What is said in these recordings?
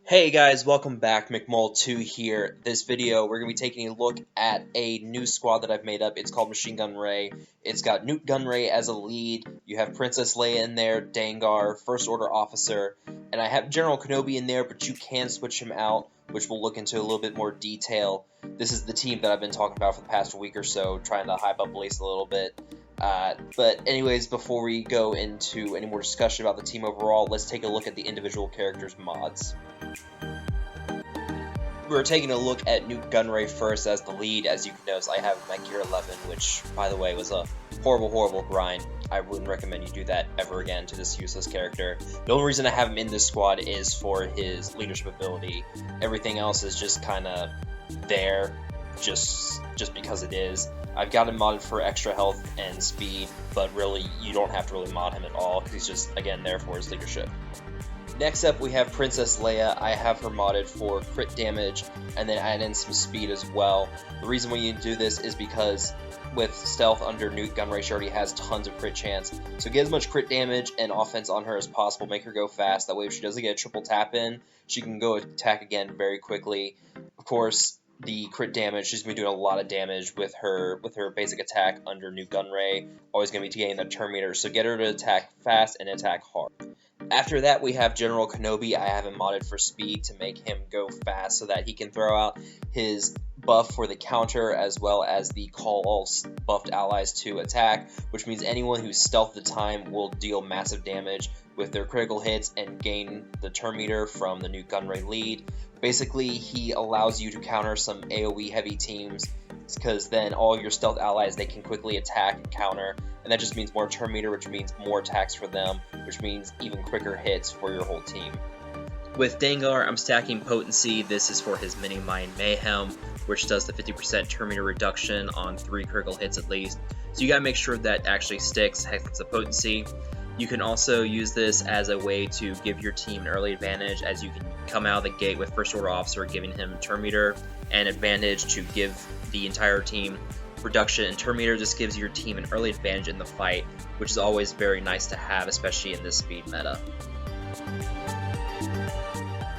Hey guys, welcome back. McMull2 here. This video, we're going to be taking a look at a new squad that I've made up. It's called Machine Gunray. It's got Nute Gunray as a lead. You have Princess Leia in there, Dengar, First Order Officer, and I have General Kenobi in there, but you can switch him out, which we'll look into a little bit more detail. This is the team that I've been talking about for the past week or so, trying to hype up Lace a little bit. But anyways, before we go into any more discussion about the team overall, let's take a look at the individual characters' mods. We're taking a look at Nute Gunray first as the lead. As you can notice, I have him at Gear 11, which, by the way, was a horrible grind. I wouldn't recommend you do that ever again to this useless character. The only reason I have him in this squad is for his leadership ability. Everything else is just kind of there, just because it is. I've got him modded for extra health and speed, but really, you don't have to really mod him at all, because he's just, again, there for his leadership. Next up, we have Princess Leia. I have her modded for crit damage, and then add in some speed as well. The reason why you do this is because with stealth under Nute Gunray, she already has tons of crit chance. So get as much crit damage and offense on her as possible. Make her go fast. That way, if she doesn't get a triple tap in, she can go attack again very quickly. Of course, the crit damage, she's going to be doing a lot of damage with her basic attack under Nute Gunray. Always going to be getting the turn meter, so get her to attack fast and attack hard. After that, we have General Kenobi. I have him modded for speed to make him go fast so that he can throw out his buff for the counter as well as the call all buffed allies to attack, which means anyone who's stealth at the time will deal massive damage with their critical hits and gain the turn meter from the Nute Gunray lead. Basically, he allows you to counter some AoE heavy teams, because then all your stealth allies, they can quickly attack and counter, and that just means more turn meter, which means more attacks for them, which means even quicker hits for your whole team. With Dengar, I'm stacking Potency. This is for his Mini Mind Mayhem, which does the 50% turn meter reduction on 3 critical hits at least. So you gotta make sure that actually sticks, hence the Potency. You can also use this as a way to give your team an early advantage, as you can come out of the gate with First Order Officer giving him turn meter and advantage to give the entire team reduction in turn meter. Just gives your team an early advantage in the fight, which is always very nice to have, especially in this speed meta.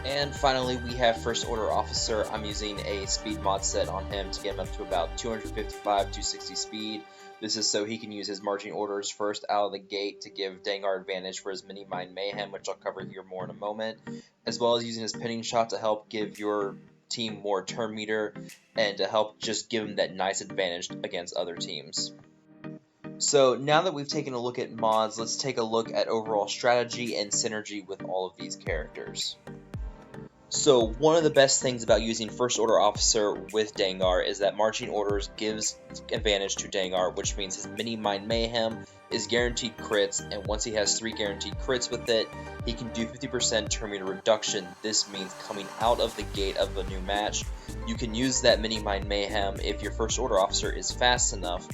And finally, we have First Order Officer. I'm using a speed mod set on him to get him up to about 255-260 speed. This is so he can use his marching orders first out of the gate to give Dengar advantage for his Mini Mind Mayhem, which I'll cover here more in a moment, as well as using his pinning shot to help give your team more turn meter and to help just give him that nice advantage against other teams. So now that we've taken a look at mods, let's take a look at overall strategy and synergy with all of these characters. So one of the best things about using First Order Officer with Dengar is that marching orders gives advantage to Dengar, which means his Mini Mind Mayhem is guaranteed crits, and once he has 3 guaranteed crits with it, he can do 50% turn meter reduction. This means coming out of the gate of a new match, you can use that Mini Mind Mayhem if your First Order Officer is fast enough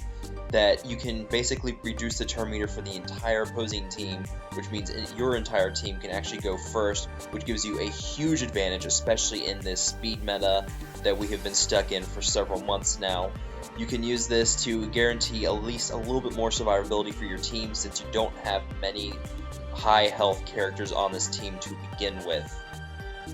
that you can basically reduce the turn meter for the entire opposing team, which means your entire team can actually go first, which gives you a huge advantage, especially in this speed meta that we have been stuck in for several months now. You can use this to guarantee at least a little bit more survivability for your team, since you don't have many high health characters on this team to begin with.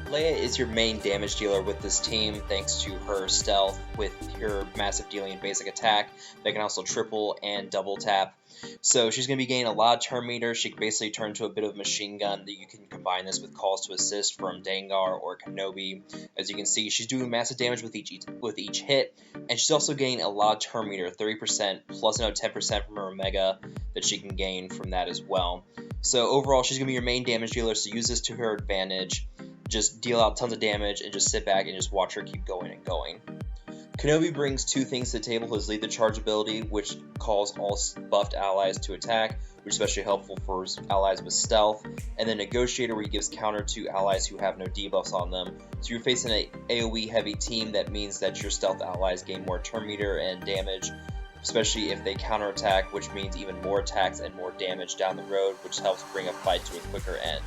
Leia is your main damage dealer with this team, thanks to her stealth with her massive dealing and basic attack that can also triple and double tap. So she's going to be gaining a lot of turn meter. She can basically turn to a bit of a machine gun that you can combine this with calls to assist from Dengar or Kenobi. As you can see, she's doing massive damage with each hit, and she's also gaining a lot of turn meter, 30% plus another 10% from her Omega that she can gain from that as well. So overall, she's going to be your main damage dealer, so use this to her advantage. Just deal out tons of damage and just sit back and just watch her keep going and going. Kenobi brings 2 things to the table: his Lead the Charge ability, which calls all buffed allies to attack, which is especially helpful for allies with stealth, and then Negotiator, where he gives counter to allies who have no debuffs on them. So you're facing an AoE heavy team, that means that your stealth allies gain more turn meter and damage, especially if they counterattack, which means even more attacks and more damage down the road, which helps bring a fight to a quicker end.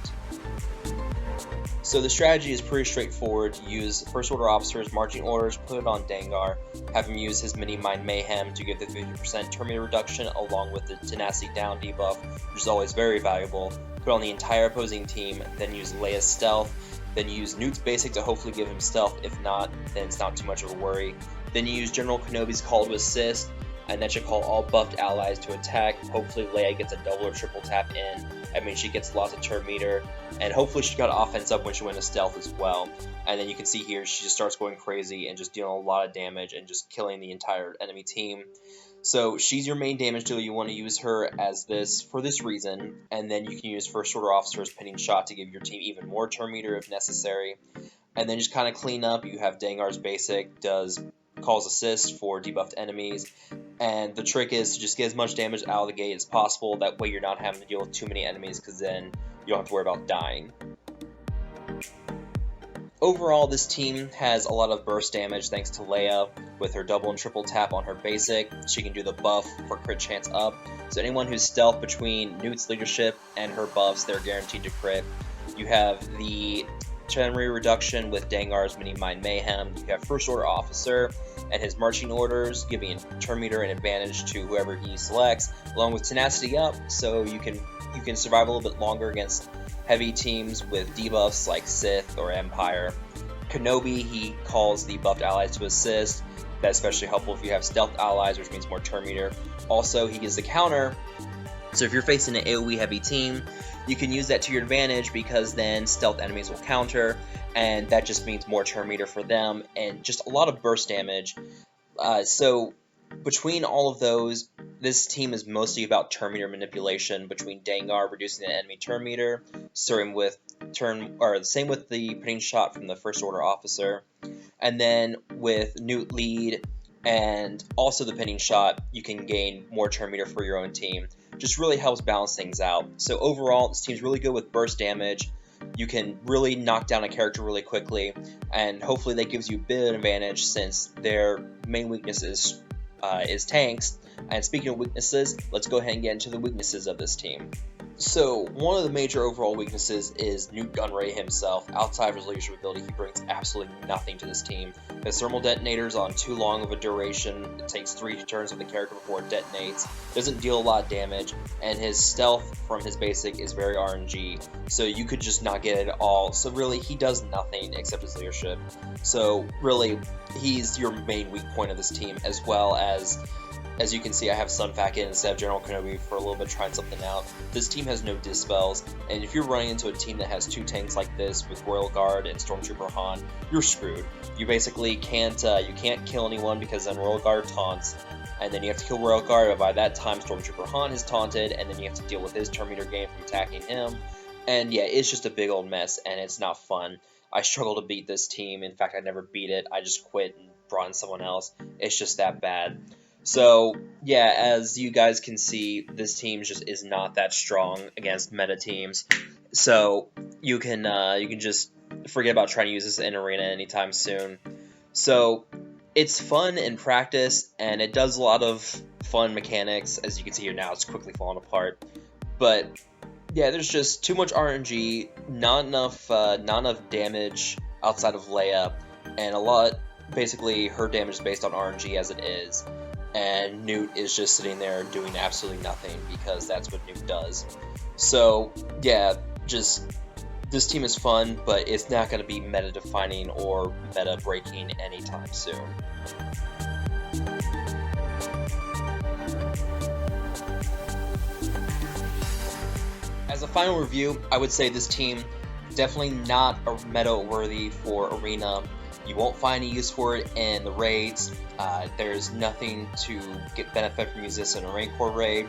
So the strategy is pretty straightforward. Use First Order Officer's marching orders, put it on Dengar, have him use his Mini Mind Mayhem to give the 50% turn meter reduction along with the Tenacity Down debuff, which is always very valuable. Put on the entire opposing team, then use Leia's Stealth, Then you use Nute's basic to hopefully give him stealth. If not, then it's not too much of a worry. Then you use General Kenobi's call to assist, and that should call all buffed allies to attack. Hopefully Leia gets a double or triple tap in. I mean, she gets lots of turn meter, and hopefully she got offense up when she went to stealth as well. And then you can see here, she just starts going crazy and just dealing a lot of damage and just killing the entire enemy team. So she's your main damage dealer. You want to use her as this for this reason, and then you can use First Order Officer's pinning shot to give your team even more turn meter if necessary. And then just kind of clean up. You have Dengar's basic, calls assist for debuffed enemies, and the trick is to just get as much damage out of the gate as possible. That way you're not having to deal with too many enemies, because then you don't have to worry about dying. Overall, this team has a lot of burst damage thanks to Leia with her double and triple tap on her basic. She can do the buff for crit chance up, so anyone who's stealth between Nute's leadership and her buffs, they're guaranteed to crit. You have the Gunray reduction with Dengar's Mini Mind Mayhem. You have First Order Officer and his marching orders, giving turn meter and advantage to whoever he selects, along with tenacity up, so you can survive a little bit longer against heavy teams with debuffs like Sith or Empire. Kenobi, he calls the buffed allies to assist. That's especially helpful if you have stealth allies, which means more turn meter. Also, he gives the counter, so if you're facing an AoE heavy team, you can use that to your advantage, because then stealth enemies will counter, and that just means more turn meter for them, and just a lot of burst damage. So between all of those, this team is mostly about turn meter manipulation, between Dengar reducing the enemy turn meter, same with the pinning shot from the First Order Officer, and then with Nute lead and also the pinning shot, you can gain more turn meter for your own team. Just really helps balance things out. So overall, this team's really good with burst damage. You can really knock down a character really quickly, and hopefully that gives you a bit of advantage, since their main weakness is tanks. And speaking of weaknesses, let's go ahead and get into the weaknesses of this team. So one of the major overall weaknesses is Nute Gunray himself. Outside of his leadership ability, he brings absolutely nothing to this team. His thermal detonators on too long of a duration. It takes 3 turns of the character before it detonates. Doesn't deal a lot of damage, and his stealth from his basic is very RNG. So you could just not get it at all. So really, he does nothing except his leadership. So really, he's your main weak point of this team, as well as you can see, I have Sunfac in instead of General Kenobi for a little bit, trying something out. This team has no dispels, and if you're running into a team that has 2 tanks like this with Royal Guard and Stormtrooper Han, you're screwed. You basically can't kill anyone, because then Royal Guard taunts, and then you have to kill Royal Guard, but by that time Stormtrooper Han is taunted, and then you have to deal with his turn meter gain from attacking him. And yeah, it's just a big old mess, and it's not fun. I struggle to beat this team. In fact, I never beat it. I just quit and brought in someone else. It's just that bad. So yeah, as you guys can see, this team just is not that strong against meta teams. So you can just forget about trying to use this in arena anytime soon. So it's fun in practice, and it does a lot of fun mechanics. As you can see here now, it's quickly falling apart. But yeah, there's just too much RNG, not enough damage outside of Leia, and basically her damage is based on RNG as it is. And Nute is just sitting there doing absolutely nothing, because that's what Nute does. So yeah, this team is fun, but it's not going to be meta defining or meta breaking anytime soon. As a final review, I would say this team definitely not meta worthy for arena. You won't find any use for it in the raids. There's nothing to get benefit from using this in a rank core raid.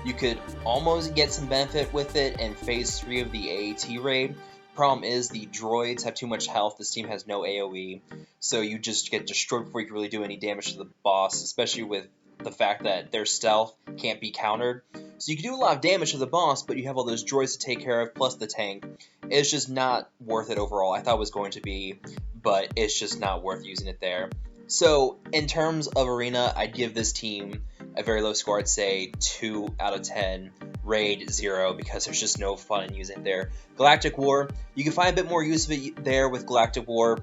You could almost get some benefit with it in phase 3 of the AAT raid. Problem is, the droids have too much health. This team has no AoE, so you just get destroyed before you can really do any damage to the boss, especially with the fact that their stealth can't be countered. So you can do a lot of damage to the boss, but you have all those droids to take care of, plus the tank. It's just not worth it overall. I thought it was going to be, but it's just not worth using it there. So in terms of arena, I'd give this team a very low score. I'd say 2 out of 10. Raid 0, because there's just no fun in using it there. Galactic War, you can find a bit more use of it there with Galactic War,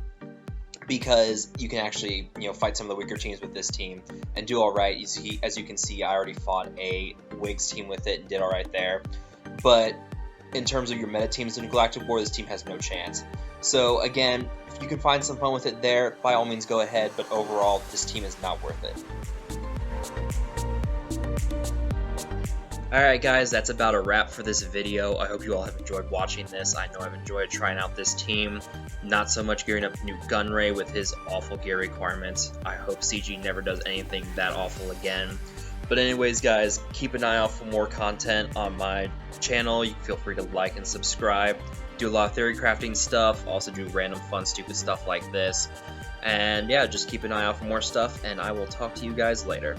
because you can actually fight some of the weaker teams with this team and do alright. As you can see, I already fought a Wigs team with it and did alright there. But in terms of your meta teams in Galactic War, this team has no chance. So again, if you can find some fun with it there, by all means go ahead, but overall, this team is not worth it. Alright guys, that's about a wrap for this video. I hope you all have enjoyed watching this. I know I've enjoyed trying out this team. Not so much gearing up Nute Gunray with his awful gear requirements. I hope CG never does anything that awful again. But anyways guys, keep an eye out for more content on my channel. You can feel free to like and subscribe. Do a lot of theory crafting stuff, also do random fun stupid stuff like this. And yeah, just keep an eye out for more stuff, and I will talk to you guys later.